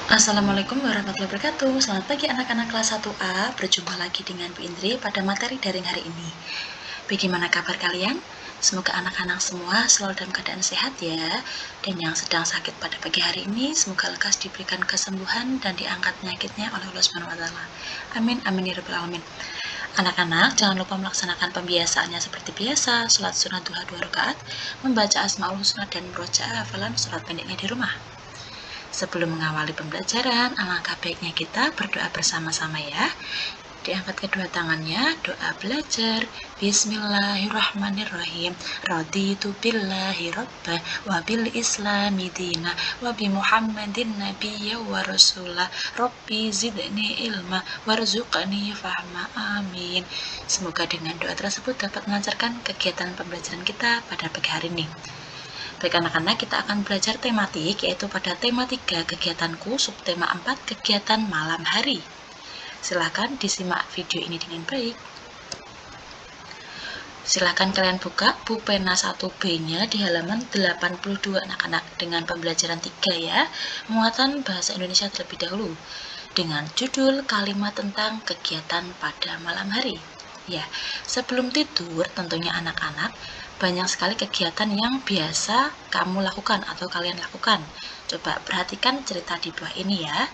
Assalamualaikum warahmatullahi wabarakatuh. Selamat pagi anak-anak kelas 1A. Berjumpa lagi dengan Bu Indri pada materi daring hari ini. Bagaimana kabar kalian? Semoga anak-anak semua selalu dalam keadaan sehat ya. Dan yang sedang sakit pada pagi hari ini, semoga lekas diberikan kesembuhan dan diangkat penyakitnya oleh Allah Subhanahu wa taala. Amin amin ya rabbal alamin. Anak-anak, jangan lupa melaksanakan pembiasaannya seperti biasa, sholat sunat duha 2 rakaat, membaca asmaul husna dan merojaah hafalan surat pendeknya di rumah. Sebelum mengawali pembelajaran, alangkah baiknya kita berdoa bersama-sama ya. Diangkat kedua tangannya, doa belajar. Bismillahirrahmanirrahim. Raditu billahi rabbah wa bil islami dina wa bi Muhammadin nabiyya wa rasulah. Rabbi zidni ilma warzuqni fahma. Amin. Semoga dengan doa tersebut dapat melancarkan kegiatan pembelajaran kita pada pagi hari ini. Baik anak-anak, kita akan belajar tematik, yaitu pada tema 3 kegiatanku, subtema 4 kegiatan malam hari. Silahkan disimak video ini dengan baik. Silahkan kalian buka pulpena 1B-nya di halaman 82 anak-anak dengan pembelajaran 3 ya, muatan bahasa Indonesia terlebih dahulu, dengan judul kalimat tentang kegiatan pada malam hari. Ya, sebelum tidur tentunya anak-anak banyak sekali kegiatan yang biasa kamu lakukan atau kalian lakukan. Coba perhatikan cerita di bawah ini ya.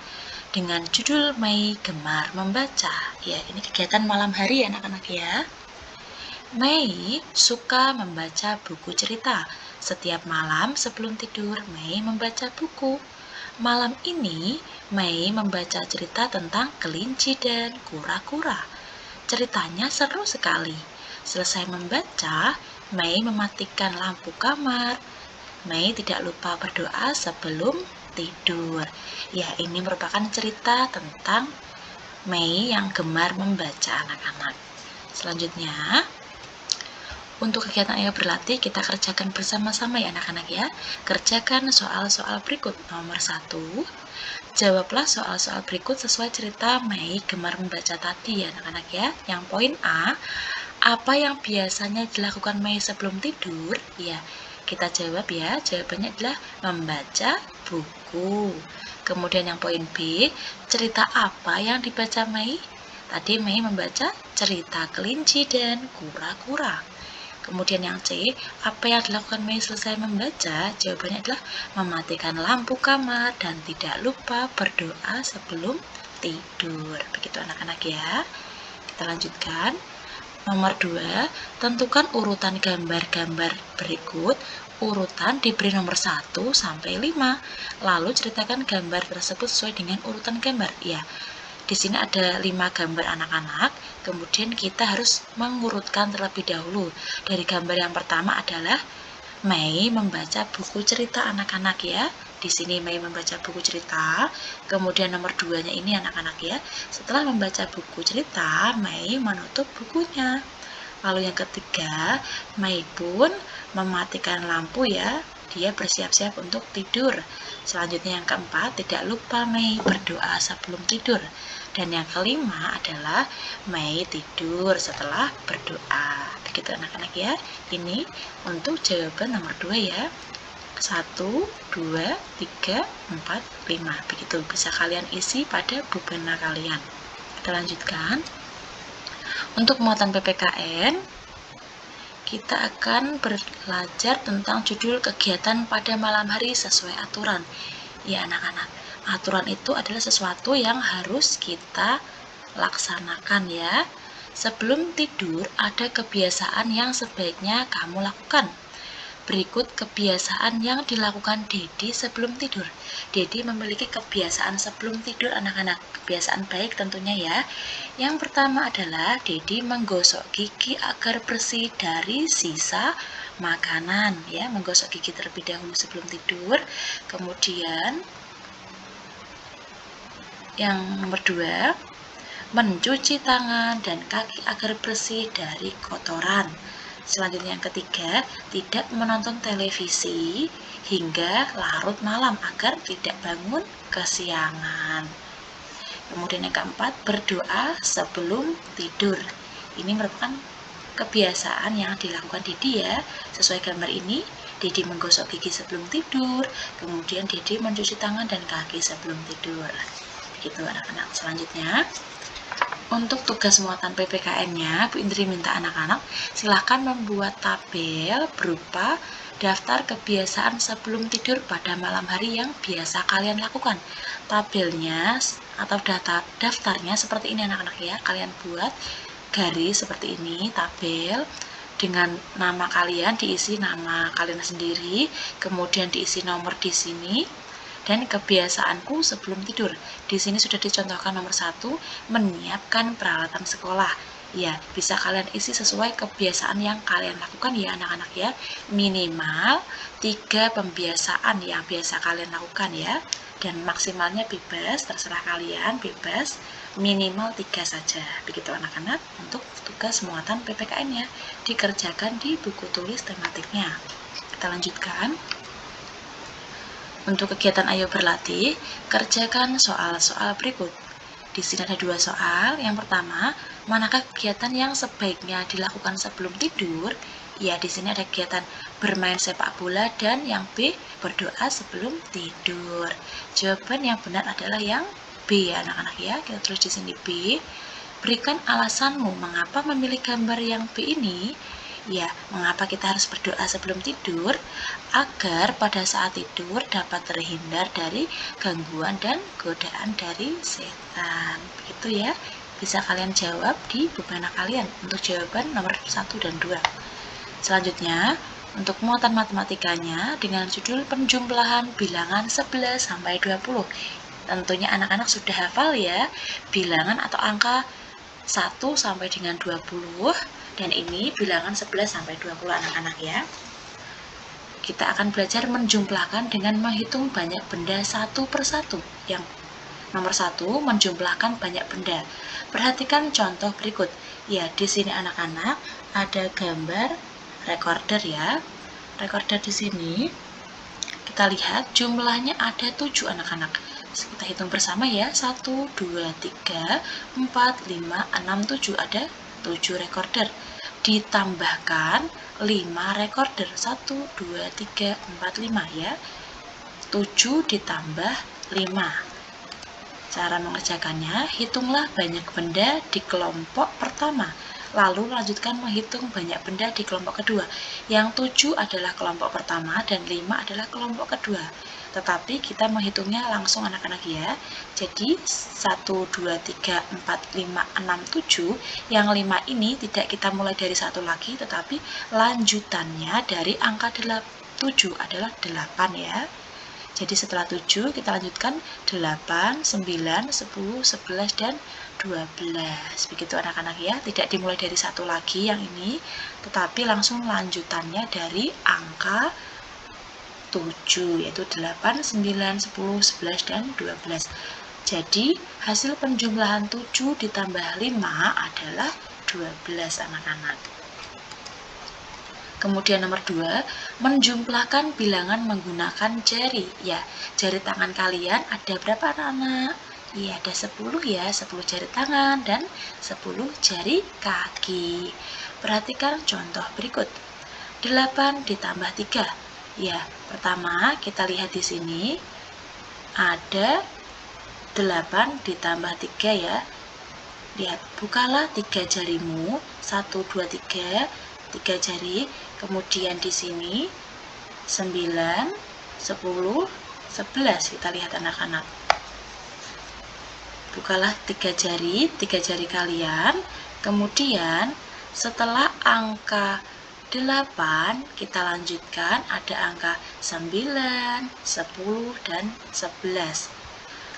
Dengan judul Mei gemar membaca. Ya, ini kegiatan malam hari ya anak-anak ya. Mei suka membaca buku cerita. Setiap malam sebelum tidur, Mei membaca buku. Malam ini, Mei membaca cerita tentang kelinci dan kura-kura. Ceritanya seru sekali. Selesai membaca, Mei mematikan lampu kamar. Mei tidak lupa berdoa sebelum tidur. Ya, ini merupakan cerita tentang Mei yang gemar membaca anak-anak. Selanjutnya, untuk kegiatan ayo berlatih, kita kerjakan bersama-sama ya anak-anak ya. Kerjakan soal-soal berikut. Nomor 1, jawablah soal-soal berikut sesuai cerita Mei gemar membaca tadi ya anak-anak ya. Yang poin A, apa yang biasanya dilakukan Mei sebelum tidur? Ya, kita jawab ya, jawabannya adalah membaca buku. Kemudian yang poin B, cerita apa yang dibaca Mei? Tadi Mei membaca cerita kelinci dan kura-kura. Kemudian yang C, apa yang dilakukan Mei selesai membaca? Jawabannya adalah mematikan lampu kamar dan tidak lupa berdoa sebelum tidur. Begitu anak-anak ya. Kita lanjutkan. Nomor 2, tentukan urutan gambar-gambar berikut. Urutan diberi nomor 1 sampai 5. Lalu ceritakan gambar tersebut sesuai dengan urutan gambar. Ya, di sini ada 5 gambar anak-anak, kemudian kita harus mengurutkan terlebih dahulu. Dari gambar yang pertama adalah Mei membaca buku cerita anak-anak ya. Di sini Mei membaca buku cerita. Kemudian nomor 2-nya ini anak-anak ya. Setelah membaca buku cerita, Mei menutup bukunya. Lalu yang ketiga, Mei pun mematikan lampu ya. Dia bersiap-siap untuk tidur. Selanjutnya yang keempat, tidak lupa Mei berdoa sebelum tidur. Dan yang kelima adalah Mei tidur setelah berdoa. Begitu anak-anak ya. Ini untuk jawaban nomor 2 ya. 1, 2, 3, 4, 5. Begitu bisa kalian isi pada pulpena kalian. Kita lanjutkan. Untuk muatan PPKN, kita akan belajar tentang judul kegiatan pada malam hari sesuai aturan. Ya anak-anak, aturan itu adalah sesuatu yang harus kita laksanakan ya. Sebelum tidur ada kebiasaan yang sebaiknya kamu lakukan. Berikut kebiasaan yang dilakukan Dedi sebelum tidur. Dedi memiliki kebiasaan sebelum tidur anak-anak. Kebiasaan baik tentunya ya. Yang pertama adalah Dedi menggosok gigi agar bersih dari sisa makanan ya. Menggosok gigi terlebih dahulu sebelum tidur. Kemudian yang nomor 2, mencuci tangan dan kaki agar bersih dari kotoran. Selanjutnya yang ketiga, tidak menonton televisi hingga larut malam agar tidak bangun kesiangan. Kemudian yang keempat, berdoa sebelum tidur. Ini merupakan kebiasaan yang dilakukan Dedi ya. Sesuai gambar ini, Dede menggosok gigi sebelum tidur, kemudian Dede mencuci tangan dan kaki sebelum tidur. Begitu anak-anak. Selanjutnya, untuk tugas muatan PPKN-nya, Bu Indri minta anak-anak silahkan membuat tabel berupa daftar kebiasaan sebelum tidur pada malam hari yang biasa kalian lakukan. Tabelnya atau daftarnya seperti ini anak-anak ya. Kalian buat garis seperti ini, tabel dengan nama kalian, diisi nama kalian sendiri, kemudian diisi nomor di sini, dan kebiasaanku sebelum tidur. Di sini sudah dicontohkan nomor 1, menyiapkan peralatan sekolah. Ya, bisa kalian isi sesuai kebiasaan yang kalian lakukan ya anak-anak ya. Minimal 3 pembiasaan yang biasa kalian lakukan ya. Dan maksimalnya bebas, terserah kalian, bebas. Minimal 3 saja. Begitu anak-anak untuk tugas muatan PPKN-nya. Dikerjakan di buku tulis tematiknya. Kita lanjutkan. Untuk kegiatan Ayo Berlatih, kerjakan soal-soal berikut. Di sini ada 2 soal. Yang pertama, manakah kegiatan yang sebaiknya dilakukan sebelum tidur? Ya, di sini ada kegiatan bermain sepak bola dan yang B, berdoa sebelum tidur. Jawaban yang benar adalah yang B ya anak-anak ya. Kita tulis di sini B. Berikan alasanmu mengapa memilih gambar yang B ini. Ya, mengapa kita harus berdoa sebelum tidur? Agar pada saat tidur dapat terhindar dari gangguan dan godaan dari setan. Begitu ya. Bisa kalian jawab di pena kalian untuk jawaban nomor 1 dan 2. Selanjutnya, untuk muatan matematikanya dengan judul penjumlahan bilangan 11 sampai 20. Tentunya anak-anak sudah hafal ya bilangan atau angka 1 sampai dengan 20, dan ini bilangan 11 sampai 20 anak-anak ya. Kita akan belajar menjumlahkan dengan menghitung banyak benda satu persatu. Yang nomor 1, menjumlahkan banyak benda. Perhatikan contoh berikut. Ya, di sini anak-anak ada gambar recorder ya. Recorder di sini kita lihat jumlahnya ada 7 anak-anak. Kita hitung bersama ya. 1, 2, 3, 4, 5, 6, 7. Ada 7 recorder. Ditambahkan 5 recorder. 1, 2, 3, 4, 5 ya. 7 ditambah 5. Cara mengerjakannya, hitunglah banyak benda di kelompok pertama. Lalu lanjutkan menghitung banyak benda di kelompok kedua. Yang 7 adalah kelompok pertama dan 5 adalah kelompok kedua. Tetapi kita menghitungnya langsung anak-anak ya. Jadi 1, 2, 3, 4, 5, 6, 7. Yang 5 ini tidak kita mulai dari 1 lagi, tetapi lanjutannya dari angka 7 adalah 8 ya. Jadi setelah 7 kita lanjutkan 8, 9, 10, 11, dan 12. Begitu anak-anak ya, tidak dimulai dari 1 lagi yang ini, tetapi langsung lanjutannya dari angka 7, yaitu 8, 9, 10, 11, dan 12. Jadi hasil penjumlahan 7 ditambah 5 adalah 12 anak-anak. Kemudian nomor 2, menjumlahkan bilangan menggunakan jari. Ya, jari tangan kalian ada berapa anak-anak? Ya, ada 10 ya, 10 jari tangan dan 10 jari kaki. Perhatikan contoh berikut. 8 ditambah 3. Ya, pertama kita lihat di sini ada 8 ditambah 3 ya. Lihat, bukalah 3 jarimu, 1, 2, 3, 3 jari. Kemudian di sini 9, 10, 11. Kita lihat anak-anak. Bukalah 3 jari kalian. Kemudian setelah angka 8 kita lanjutkan ada angka 9, 10, dan 11.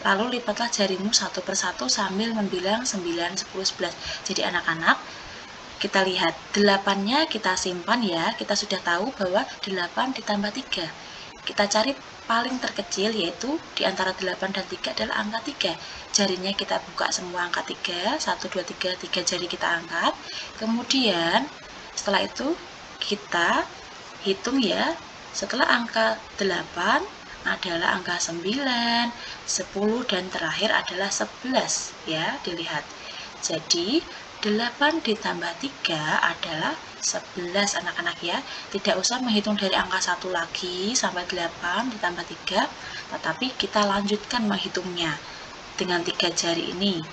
Lalu lipatlah jarimu satu persatu sambil membilang 9, 10, 11. Jadi anak-anak, kita lihat 8-nya kita simpan ya. Kita sudah tahu bahwa 8 ditambah 3. Kita cari paling terkecil, yaitu di antara 8 dan 3 adalah angka 3. Jarinya kita buka semua angka 3, 1, 2, 3, 3 jari kita angkat. Kemudian setelah itu kita hitung ya. Setelah angka 8 adalah angka 9, 10, dan terakhir adalah 11 ya, dilihat. Jadi 8 ditambah 3 adalah 11 anak-anak ya. Tidak usah menghitung dari angka 1 lagi sampai 8 ditambah 3, tetapi kita lanjutkan menghitungnya dengan 3 jari ini.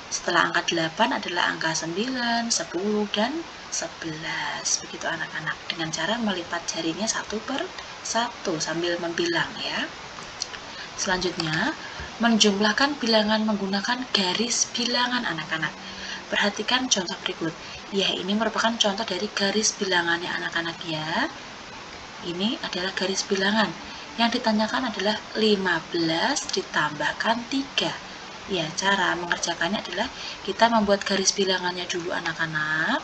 Setelah angka 8 adalah angka 9, 10, dan 11. Begitu anak-anak, dengan cara melipat jarinya satu per satu sambil membilang ya. Selanjutnya, menjumlahkan bilangan menggunakan garis bilangan anak-anak. Perhatikan contoh berikut. Ya, ini merupakan contoh dari garis bilangannya anak-anak ya. Ini adalah garis bilangan. Yang ditanyakan adalah 15 ditambahkan 3. Ya, cara mengerjakannya adalah kita membuat garis bilangannya dulu anak-anak.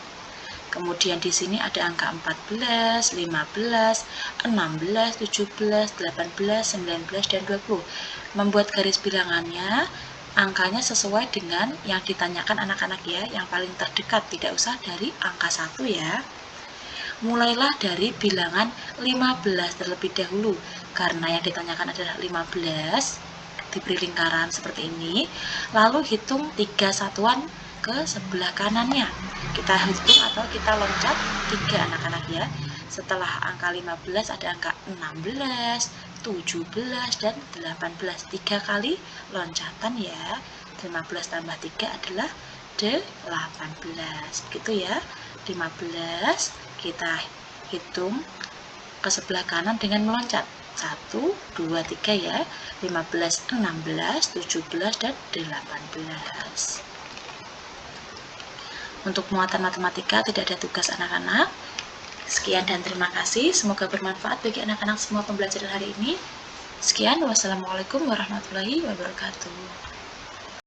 Kemudian di sini ada angka 14, 15, 16, 17, 18, 19, dan 20. Membuat garis bilangannya, angkanya sesuai dengan yang ditanyakan anak-anak ya, yang paling terdekat, tidak usah dari angka 1 ya. Mulailah dari bilangan 15 terlebih dahulu, karena yang ditanyakan adalah 15, diberi lingkaran seperti ini, lalu hitung 3 satuan ke sebelah kanannya. Kita hitung atau kita loncat 3 anak-anak ya. Setelah angka 15 ada angka 16, 17, dan 18. 3 kali loncatan ya. 15 tambah 3 adalah 18. Begitu ya. 15 kita hitung ke sebelah kanan dengan meloncat. 1, 2, 3 ya. 15, 16, 17, dan 18. Untuk muatan matematika tidak ada tugas anak-anak. Sekian dan terima kasih. Semoga bermanfaat bagi anak-anak semua pembelajaran hari ini. Sekian, wassalamualaikum warahmatullahi wabarakatuh.